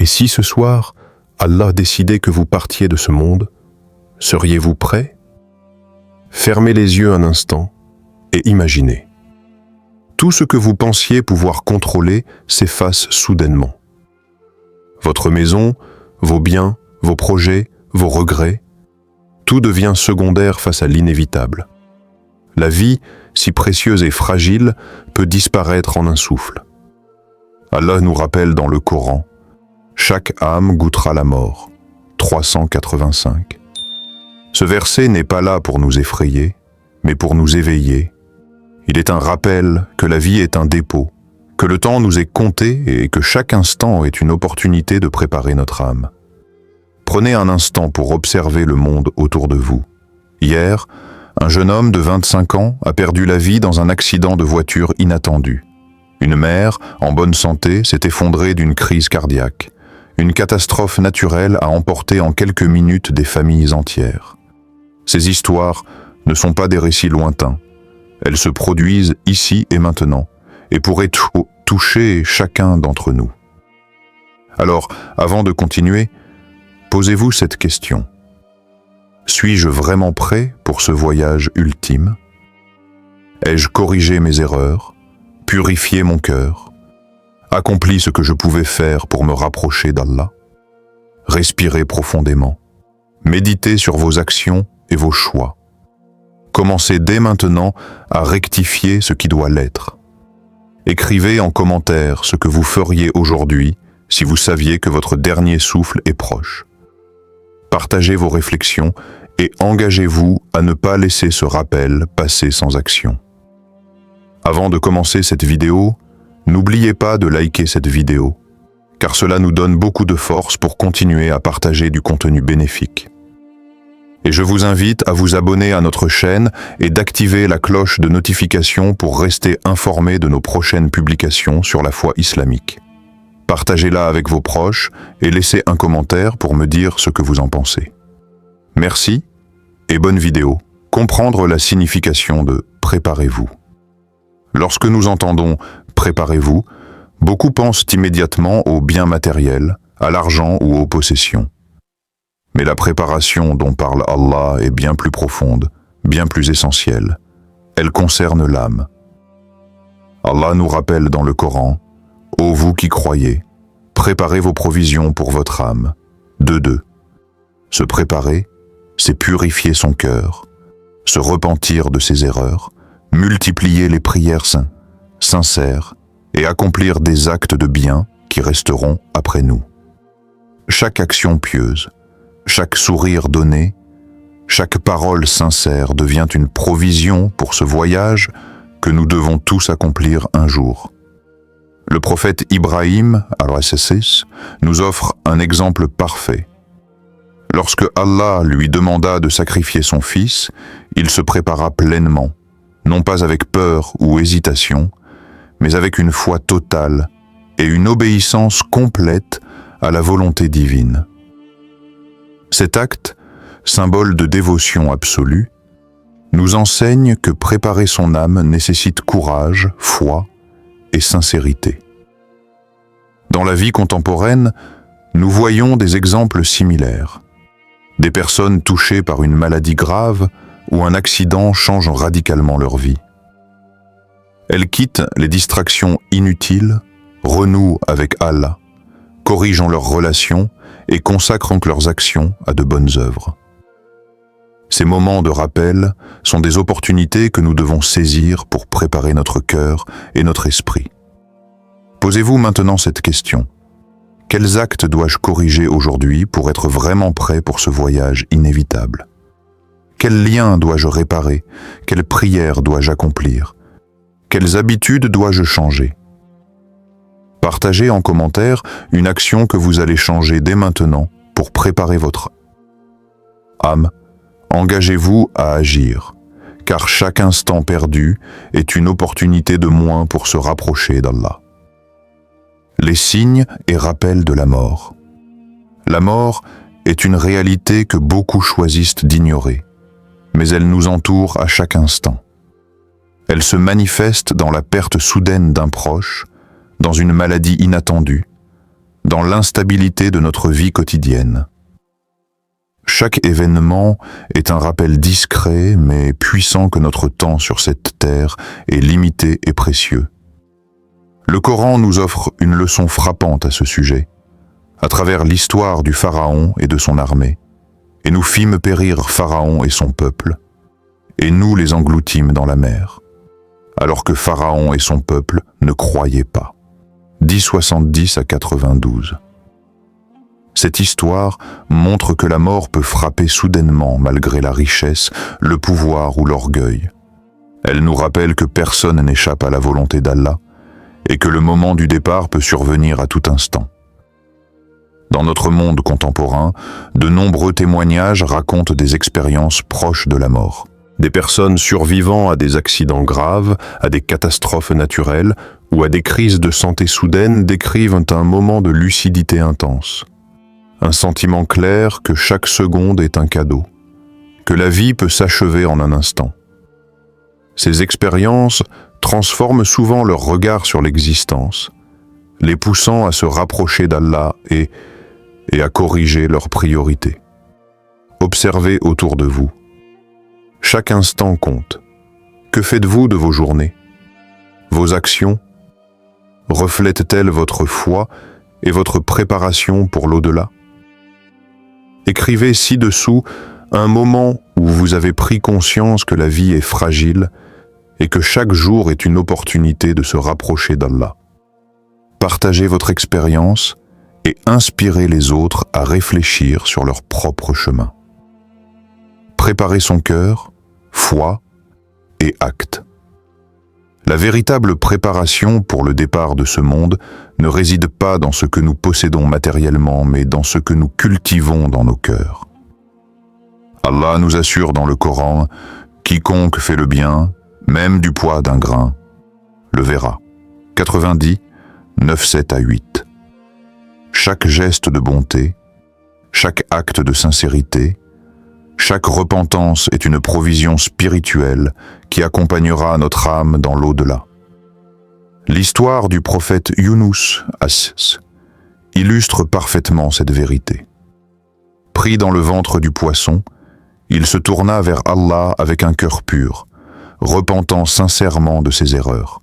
Et si ce soir, Allah décidait que vous partiez de ce monde, seriez-vous prêt? Fermez les yeux un instant et imaginez. Tout ce que vous pensiez pouvoir contrôler s'efface soudainement. Votre maison, vos biens, vos projets, vos regrets, tout devient secondaire face à l'inévitable. La vie, si précieuse et fragile, peut disparaître en un souffle. Allah nous rappelle dans le Coran, « Chaque âme goûtera la mort » 385. Ce verset n'est pas là pour nous effrayer, mais pour nous éveiller. Il est un rappel que la vie est un dépôt, que le temps nous est compté et que chaque instant est une opportunité de préparer notre âme. Prenez un instant pour observer le monde autour de vous. Hier, un jeune homme de 25 ans a perdu la vie dans un accident de voiture inattendu. Une mère, en bonne santé, s'est effondrée d'une crise cardiaque. Une catastrophe naturelle a emporté en quelques minutes des familles entières. Ces histoires ne sont pas des récits lointains. Elles se produisent ici et maintenant et pourraient toucher chacun d'entre nous. Alors, avant de continuer, posez-vous cette question. Suis-je vraiment prêt pour ce voyage ultime? Ai-je corrigé mes erreurs, purifié mon cœur, accompli ce que je pouvais faire pour me rapprocher d'Allah? Respirez profondément, méditez sur vos actions et vos choix. Commencez dès maintenant à rectifier ce qui doit l'être. Écrivez en commentaire ce que vous feriez aujourd'hui si vous saviez que votre dernier souffle est proche. Partagez vos réflexions et engagez-vous à ne pas laisser ce rappel passer sans action. Avant de commencer cette vidéo, n'oubliez pas de liker cette vidéo, car cela nous donne beaucoup de force pour continuer à partager du contenu bénéfique. Et je vous invite à vous abonner à notre chaîne et d'activer la cloche de notification pour rester informé de nos prochaines publications sur la foi islamique. Partagez-la avec vos proches et laissez un commentaire pour me dire ce que vous en pensez. Merci et bonne vidéo. Comprendre la signification de « préparez-vous ». Lorsque nous entendons « préparez-vous », beaucoup pensent immédiatement aux biens matériels, à l'argent ou aux possessions. Mais la préparation dont parle Allah est bien plus profonde, bien plus essentielle. Elle concerne l'âme. Allah nous rappelle dans le Coran, « Ô vous qui croyez, préparez vos provisions pour votre âme. » 2.2. Se préparer, c'est purifier son cœur, se repentir de ses erreurs, multiplier les prières sincères et accomplir des actes de bien qui resteront après nous. Chaque action pieuse, chaque sourire donné, chaque parole sincère devient une provision pour ce voyage que nous devons tous accomplir un jour. Le prophète Ibrahim, a.s. nous offre un exemple parfait. Lorsque Allah lui demanda de sacrifier son fils, il se prépara pleinement, non pas avec peur ou hésitation, mais avec une foi totale et une obéissance complète à la volonté divine. Cet acte, symbole de dévotion absolue, nous enseigne que préparer son âme nécessite courage, foi et sincérité. Dans la vie contemporaine, nous voyons des exemples similaires. Des personnes touchées par une maladie grave ou un accident changent radicalement leur vie. Elles quittent les distractions inutiles, renouent avec Allah, corrigent leurs relations et consacrent leurs actions à de bonnes œuvres. Ces moments de rappel sont des opportunités que nous devons saisir pour préparer notre cœur et notre esprit. Posez-vous maintenant cette question. Quels actes dois-je corriger aujourd'hui pour être vraiment prêt pour ce voyage inévitable? Quels liens dois-je réparer? Quelles prières dois-je accomplir? Quelles habitudes dois-je changer? Partagez en commentaire une action que vous allez changer dès maintenant pour préparer votre âme. Engagez-vous à agir, car chaque instant perdu est une opportunité de moins pour se rapprocher d'Allah. Les signes et rappels de la mort. La mort est une réalité que beaucoup choisissent d'ignorer, mais elle nous entoure à chaque instant. Elle se manifeste dans la perte soudaine d'un proche, dans une maladie inattendue, dans l'instabilité de notre vie quotidienne. Chaque événement est un rappel discret mais puissant que notre temps sur cette terre est limité et précieux. Le Coran nous offre une leçon frappante à ce sujet, à travers l'histoire du Pharaon et de son armée. Et nous fîmes périr Pharaon et son peuple, et nous les engloutîmes dans la mer, alors que Pharaon et son peuple ne croyaient pas. 10:70 à 92. Cette histoire montre que la mort peut frapper soudainement malgré la richesse, le pouvoir ou l'orgueil. Elle nous rappelle que personne n'échappe à la volonté d'Allah et que le moment du départ peut survenir à tout instant. Dans notre monde contemporain, de nombreux témoignages racontent des expériences proches de la mort. Des personnes survivant à des accidents graves, à des catastrophes naturelles ou à des crises de santé soudaines décrivent un moment de lucidité intense. Un sentiment clair que chaque seconde est un cadeau, que la vie peut s'achever en un instant. Ces expériences transforment souvent leur regard sur l'existence, les poussant à se rapprocher d'Allah et à corriger leurs priorités. Observez autour de vous. Chaque instant compte. Que faites-vous de vos journées? Vos actions reflètent-elles votre foi et votre préparation pour l'au-delà? Écrivez ci-dessous un moment où vous avez pris conscience que la vie est fragile et que chaque jour est une opportunité de se rapprocher d'Allah. Partagez votre expérience et inspirez les autres à réfléchir sur leur propre chemin. Préparez son cœur, foi et acte. La véritable préparation pour le départ de ce monde ne réside pas dans ce que nous possédons matériellement, mais dans ce que nous cultivons dans nos cœurs. Allah nous assure dans le Coran « Quiconque fait le bien, même du poids d'un grain, le verra ». 90, 9-7 à 8. Chaque geste de bonté, chaque acte de sincérité, chaque repentance est une provision spirituelle qui accompagnera notre âme dans l'au-delà. L'histoire du prophète Yunus illustre parfaitement cette vérité. Pris dans le ventre du poisson, il se tourna vers Allah avec un cœur pur, repentant sincèrement de ses erreurs.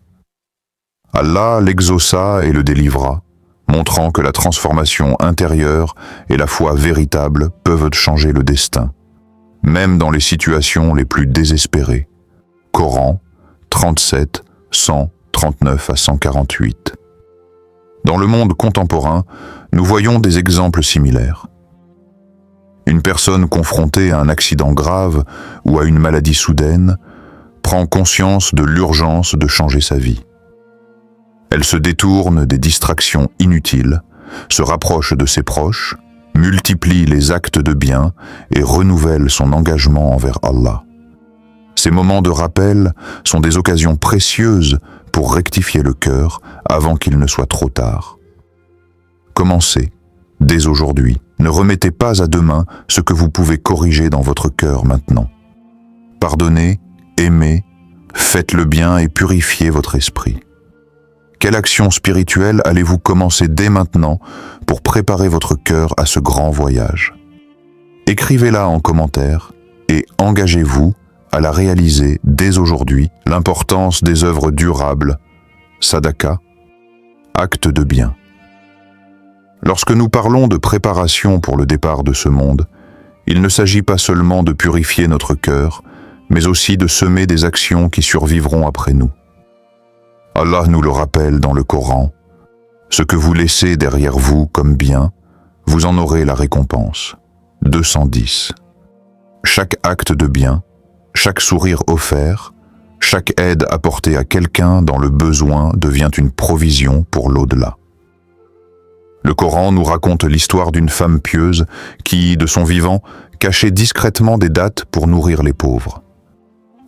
Allah l'exauça et le délivra, montrant que la transformation intérieure et la foi véritable peuvent changer le destin, même dans les situations les plus désespérées. Coran 37, 139 à 148. Dans le monde contemporain, nous voyons des exemples similaires. Une personne confrontée à un accident grave ou à une maladie soudaine prend conscience de l'urgence de changer sa vie. Elle se détourne des distractions inutiles, se rapproche de ses proches, multiplie les actes de bien et renouvelle son engagement envers Allah. Ces moments de rappel sont des occasions précieuses pour rectifier le cœur avant qu'il ne soit trop tard. Commencez, dès aujourd'hui. Ne remettez pas à demain ce que vous pouvez corriger dans votre cœur maintenant. Pardonnez, aimez, faites le bien et purifiez votre esprit. Quelle action spirituelle allez-vous commencer dès maintenant pour préparer votre cœur à ce grand voyage? Écrivez-la en commentaire et engagez-vous à la réaliser dès aujourd'hui. L'importance des œuvres durables, sadaka, acte de bien. Lorsque nous parlons de préparation pour le départ de ce monde, il ne s'agit pas seulement de purifier notre cœur, mais aussi de semer des actions qui survivront après nous. Allah nous le rappelle dans le Coran, « Ce que vous laissez derrière vous comme bien, vous en aurez la récompense. » 210. Chaque acte de bien, chaque sourire offert, chaque aide apportée à quelqu'un dans le besoin devient une provision pour l'au-delà. Le Coran nous raconte l'histoire d'une femme pieuse qui, de son vivant, cachait discrètement des dattes pour nourrir les pauvres.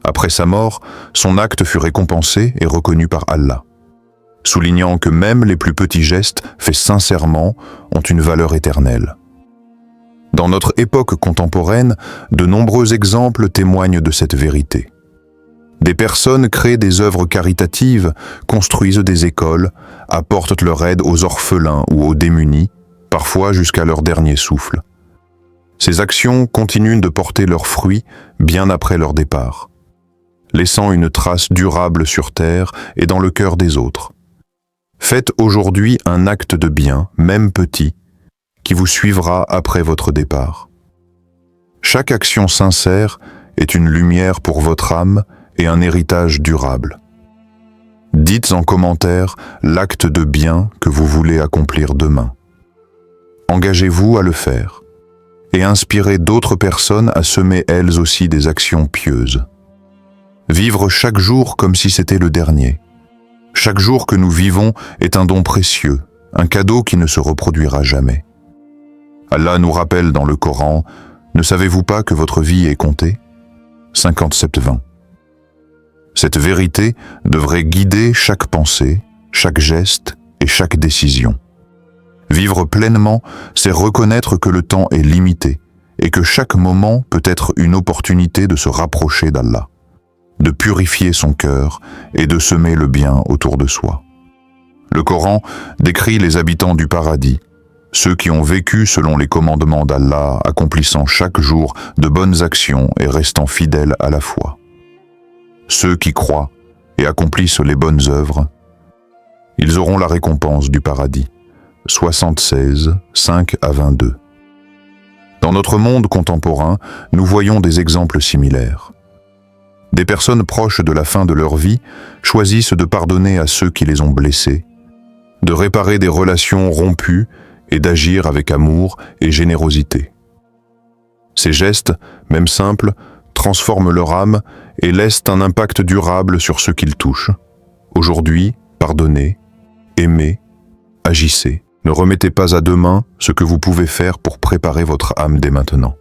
Après sa mort, son acte fut récompensé et reconnu par Allah, soulignant que même les plus petits gestes faits sincèrement ont une valeur éternelle. Dans notre époque contemporaine, de nombreux exemples témoignent de cette vérité. Des personnes créent des œuvres caritatives, construisent des écoles, apportent leur aide aux orphelins ou aux démunis, parfois jusqu'à leur dernier souffle. Ces actions continuent de porter leurs fruits bien après leur départ, laissant une trace durable sur terre et dans le cœur des autres. Faites aujourd'hui un acte de bien, même petit, qui vous suivra après votre départ. Chaque action sincère est une lumière pour votre âme et un héritage durable. Dites en commentaire l'acte de bien que vous voulez accomplir demain. Engagez-vous à le faire et inspirez d'autres personnes à semer elles aussi des actions pieuses. Vivre chaque jour comme si c'était le dernier. Chaque jour que nous vivons est un don précieux, un cadeau qui ne se reproduira jamais. Allah nous rappelle dans le Coran, « Ne savez-vous pas que votre vie est comptée » 57-20. Cette vérité devrait guider chaque pensée, chaque geste et chaque décision. Vivre pleinement, c'est reconnaître que le temps est limité et que chaque moment peut être une opportunité de se rapprocher d'Allah, de purifier son cœur et de semer le bien autour de soi. Le Coran décrit les habitants du paradis, ceux qui ont vécu selon les commandements d'Allah, accomplissant chaque jour de bonnes actions et restant fidèles à la foi. Ceux qui croient et accomplissent les bonnes œuvres, ils auront la récompense du paradis. 76, 5 à 22. Dans notre monde contemporain, nous voyons des exemples similaires. Des personnes proches de la fin de leur vie choisissent de pardonner à ceux qui les ont blessés, de réparer des relations rompues et d'agir avec amour et générosité. Ces gestes, même simples, transforment leur âme et laissent un impact durable sur ceux qu'ils touchent. Aujourd'hui, pardonnez, aimez, agissez. Ne remettez pas à demain ce que vous pouvez faire pour préparer votre âme dès maintenant.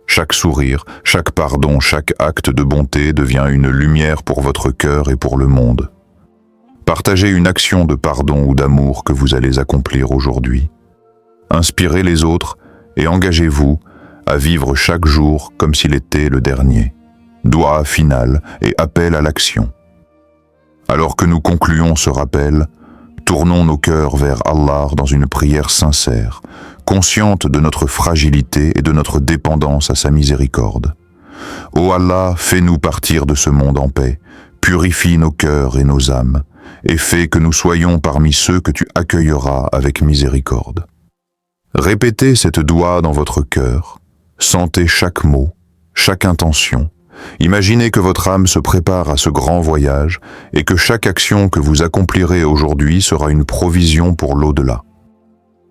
Chaque sourire, chaque pardon, chaque acte de bonté devient une lumière pour votre cœur et pour le monde. Partagez une action de pardon ou d'amour que vous allez accomplir aujourd'hui. Inspirez les autres et engagez-vous à vivre chaque jour comme s'il était le dernier. Doua final et appel à l'action. Alors que nous concluons ce rappel, tournons nos cœurs vers Allah dans une prière sincère, consciente de notre fragilité et de notre dépendance à sa miséricorde. Ô Allah, fais-nous partir de ce monde en paix, purifie nos cœurs et nos âmes, et fais que nous soyons parmi ceux que tu accueilleras avec miséricorde. Répétez cette doua dans votre cœur, sentez chaque mot, chaque intention, imaginez que votre âme se prépare à ce grand voyage et que chaque action que vous accomplirez aujourd'hui sera une provision pour l'au-delà.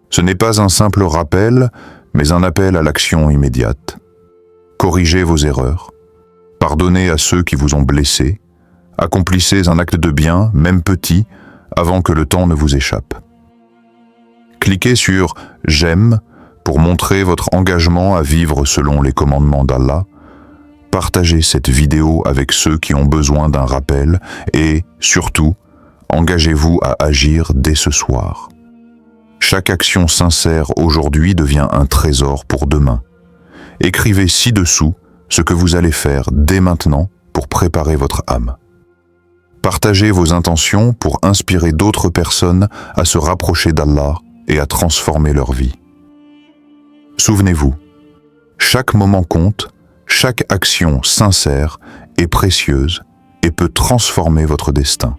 Ce n'est pas un simple rappel, mais un appel à l'action immédiate. Corrigez vos erreurs, pardonnez à ceux qui vous ont blessé, accomplissez un acte de bien, même petit, avant que le temps ne vous échappe. Cliquez sur « J'aime » pour montrer votre engagement à vivre selon les commandements d'Allah. Partagez cette vidéo avec ceux qui ont besoin d'un rappel et, surtout, engagez-vous à agir dès ce soir. Chaque action sincère aujourd'hui devient un trésor pour demain. Écrivez ci-dessous ce que vous allez faire dès maintenant pour préparer votre âme. Partagez vos intentions pour inspirer d'autres personnes à se rapprocher d'Allah et à transformer leur vie. Souvenez-vous, chaque moment compte, chaque action sincère est précieuse et peut transformer votre destin.